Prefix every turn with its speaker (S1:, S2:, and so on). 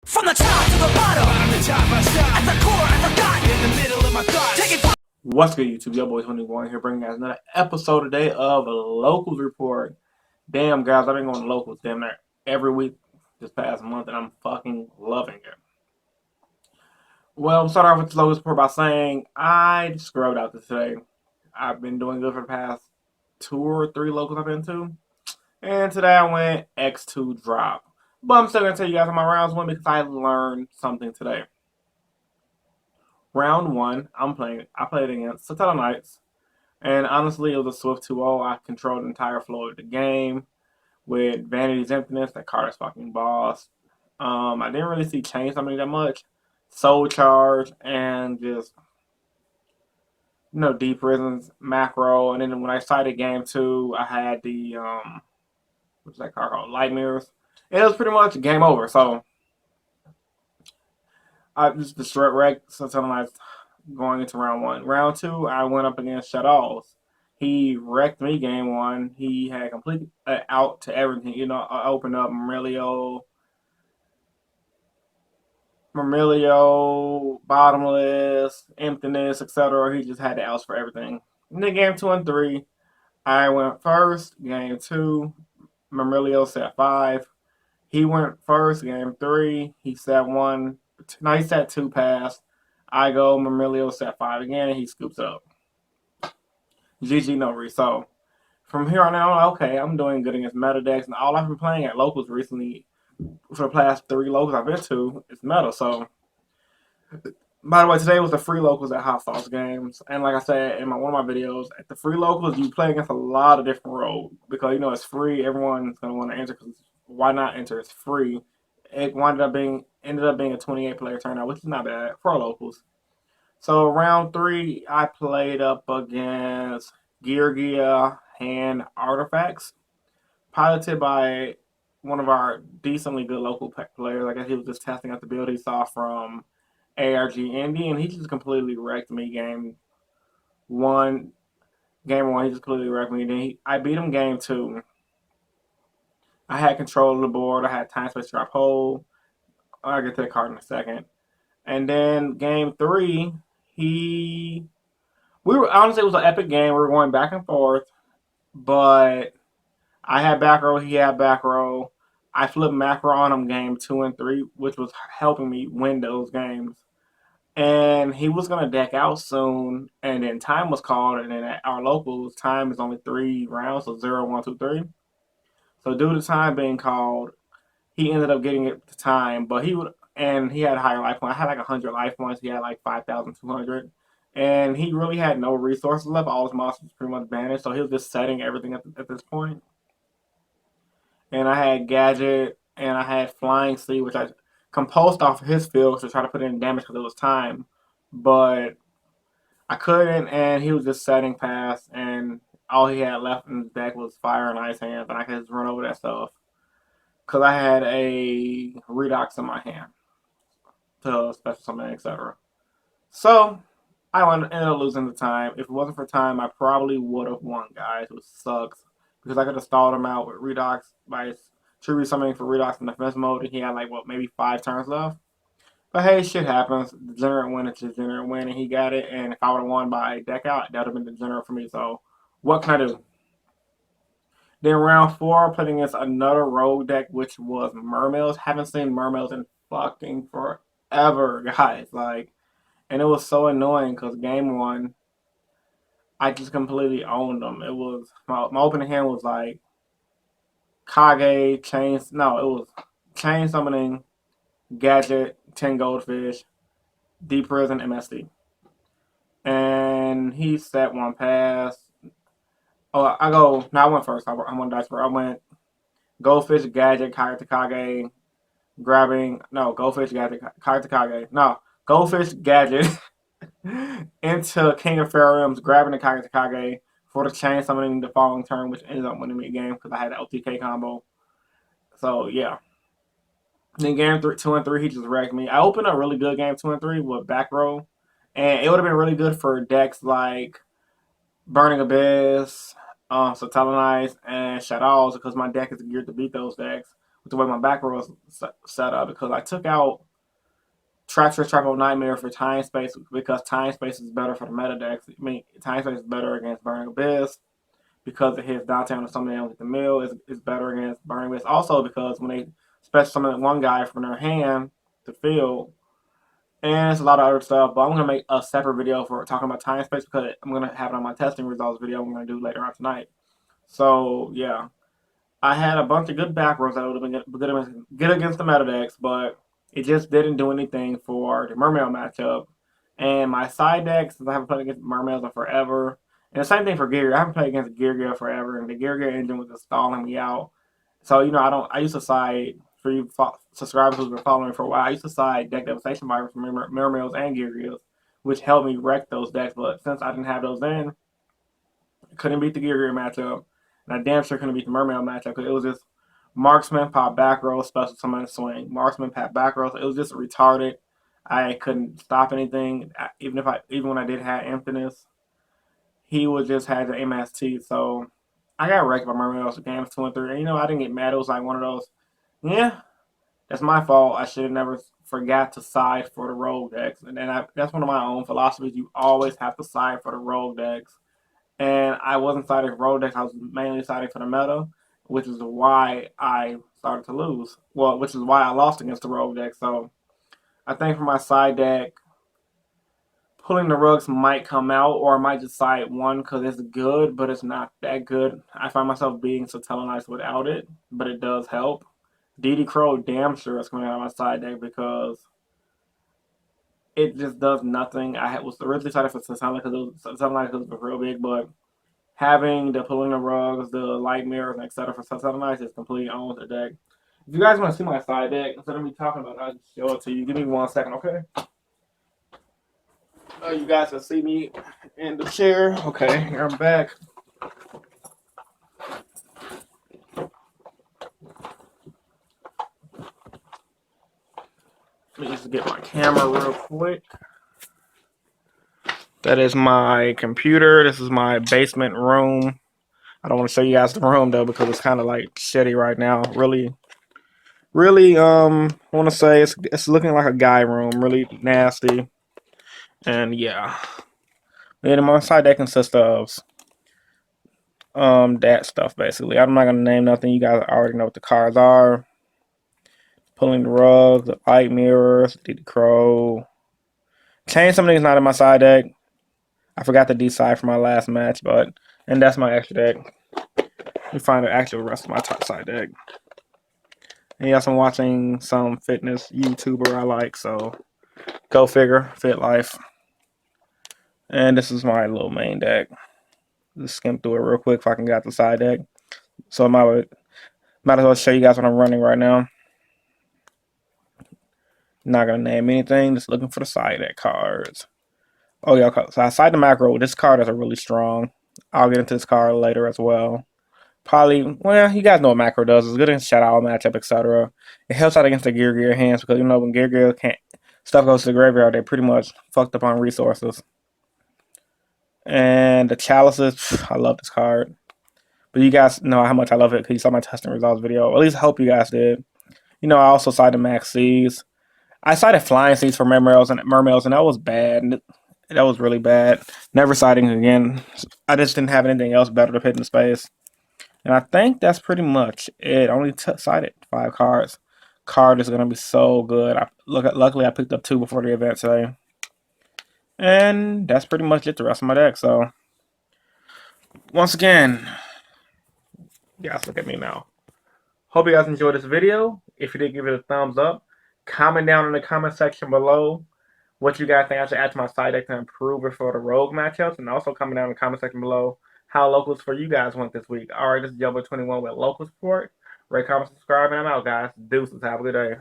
S1: From the top to the bottom, the top I stop. At the core, I forgot. In the middle of my thoughts. Take it. What's good, YouTube? Your boy 21 here, bringing you guys another episode today of a Locals Report. Damn, guys, I've been going to Locals damn near every week this past month, and I'm fucking loving it. Well, I'm starting off with the Locals Report by saying I scrubbed out this today. I've been doing good for the past 2 or 3 Locals I've been to, and today I went X2 drop. But I'm still going to tell you guys how my rounds went because I learned something today. Round 1, I played against Satella Knights. And honestly, it was a swift 2-0. I controlled the entire flow of the game with Vanity's Emptiness, that card is fucking boss. I didn't really see Chain Summoning that much. Soul Charge, and just, Deep Prisons, Macro. And then when I started game 2, I had the, what's that card called? Light Mirrors. It was pretty much game over. So I just destroyed Rex until I was going into round 1. Round 2, I went up against Shadows. He wrecked me game 1. He had complete out to everything. I opened up Murmilio, Bottomless, Emptiness, etc. He just had the outs for everything. And then game 2 and 3, I went first. Game 2, Murmilio set 5. He went first. Game 3, he set 1. Now he set 2 pass. I go, Murmilio set 5 again, and he scoops up. GG no re. So from here on out, okay, I'm doing good against meta decks, and all I've been playing at locals recently for the past 3 locals I've been to is meta. So by the way, today was the free locals at Hot Sauce Games, and like I said in one of my videos, at the free locals you play against a lot of different roles because it's free. Everyone's gonna want to enter because why not enter? It's free. It ended up being a 28 player turnout, which is not bad for locals. So round 3, I played up against Gear Hand Artifacts, piloted by one of our decently good local players. I guess he was just testing out the build he saw from ARG Indy, and he just completely wrecked me game 1. Game 1, he just completely wrecked me. Then I beat him game 2. I had control of the board. I had time space drop hole. I'll get to the card in a second. And then game 3, honestly, it was an epic game. We were going back and forth, but I had back row, he had back row. I flipped macro on him game 2 and 3, which was helping me win those games. And he was gonna deck out soon, and then time was called, and then at our locals, time is only 3 rounds, so 0, 1, 2, 3. So due to time being called, he ended up getting it to time, but he had higher life points. I had like 100 life points. He had like 5,200. And he really had no resources left. All his monsters pretty much banished. So he was just setting everything at this point. And I had Gadget and I had Flying Sea, which I composed off of his field to try to put in damage because it was time. But I couldn't, and he was just setting past. And all he had left in his deck was Fire and Ice Hands. And I could just run over that stuff. Because I had a Redox in my hand to special summon, etc. So I ended up losing the time. If it wasn't for time, I probably would have won, guys, which sucks. Because I could have stalled him out with Redox by true summoning for Redox in defense mode, and he had like maybe 5 turns left. But hey, shit happens. Degenerate win is degenerate win, and he got it. And if I would have won by deck out, that would have been degenerate for me. So what can I do? Then round 4, I played against another rogue deck, which was Mermails. Haven't seen Mermails in fucking forever, guys. And it was so annoying because game 1, I just completely owned them. It was my opening hand was like Kage, it was Chain Summoning, Gadget, 10 Goldfish, Deep Prison, MSD. And he set 1 pass. Oh, I went first. I went dice first. I went Goldfish, Gadget, Kage, Goldfish, Gadget, Kage. No, Goldfish, Gadget into King of Pharaohs, grabbing the Kage for the chain summoning the following turn, which ended up winning me a game because I had the LTK combo. So, yeah. Then game 2 and 3, he just wrecked me. I opened a really good game 2 and 3 with back row, and it would have been really good for decks like Burning Abyss, Satellite and Shadows because my deck is geared to beat those decks. with the way my back row is set up because I took out Treacherous Travel Nightmare for Time Space because Time Space is better for the meta decks. I mean, Time Space is better against Burning Abyss because it hits downtown or something else with the mill. Is better against Burning Abyss. Also because when they special summon one guy from their hand to field, and it's a lot of other stuff. But I'm gonna make a separate video for talking about Time Space because I'm gonna have it on my testing results video I'm gonna do later on tonight. So yeah, I had a bunch of good back rows that would have been good against the meta decks, but it just didn't do anything for the Mermail matchup. And my side decks, since I haven't played against Mermails in forever, and the same thing for Gear. I haven't played against Gear forever, and the Gear engine was just stalling me out. So I don't. I used to side for you subscribers who've been following me for a while. I used to side deck devastation virus for Mermails and Gear, which helped me wreck those decks. But since I didn't have those in, couldn't beat the Gear matchup, and I damn sure couldn't beat the Mermail matchup because it was just marksman pop back row special summon swing. Marksman pop back row. It was just retarded. I couldn't stop anything, even when I did have emptiness. He would just had the MST. So I got wrecked by Mermail's games 2 and 3. And I didn't get mad. It was like one of those. Yeah, that's my fault. I should have never forgot to side for the rogue decks. And then that's one of my own philosophies. You always have to side for the rogue decks. And I wasn't siding for rogue decks. I was mainly siding for the meta, which is why I started to lose. Well, which is why I lost against the rogue deck. So I think for my side deck, pulling the rugs might come out, or I might just side one because it's good, but it's not that good. I find myself being Satellanized without it, but it does help. DD Crow damn sure is coming out of my side deck because it just does nothing. I was originally excited for Satellanized because it was real big, but having the pulling the rugs, the light mirrors, etc. for Satellanized is completely owns the deck. If you guys want to see my side deck, instead of me talking about it, I'll just show it to you. Give me 1 second, okay? You guys can see me in the chair. Okay, here I'm back. Let me just get my camera real quick. That is my computer. This is my basement room. I don't want to show you guys the room though because it's kind of like shitty right now. Really, I want to say it's looking like a guy room. Really nasty. And yeah. And my side deck consists of that stuff basically. I'm not gonna name nothing. You guys already know what the cards are. Pulling the rug, the light mirrors, the crow. Change something that's not in my side deck. I forgot to decide for my last match, and that's my extra deck. You find the actual rest of my top side deck. And yes, I'm watching some fitness YouTuber I like, so go figure, Fit Life. And this is my little main deck. Just skim through it real quick if I can get the side deck. So I might as well show you guys what I'm running right now. Not gonna name anything, just looking for the side deck cards. Oh yeah, so outside the macro, this card is really strong. I'll get into this card later as well. Probably, well, you guys know what macro does. It's good against shadow matchup, etc. It helps out against the Gear hands because when Gear can't stuff goes to the graveyard, they're pretty much fucked up on resources. And the chalices, I love this card. But you guys know how much I love it because you saw my testing results video. Or at least I hope you guys did. I also sided Max Seas. I sided Flying Seas for Mermails, and that was bad. That was really bad. Never siding again. I just didn't have anything else better to put in space. And I think that's pretty much it. Only sided 5 cards. Card is gonna be so good. Luckily I picked up 2 before the event today. And that's pretty much it. The rest of my deck. So once again, you guys look at me now. Hope you guys enjoyed this video. If you did, give it a thumbs up. Comment down in the comment section below what you guys think I should add to my side deck to improve it for the rogue matchups. And also comment down in the comment section below how locals for you guys went this week. Alright, this is Jumbo21 with local support. Rate, comment, subscribe, and I'm out, guys. Deuces. Have a good day.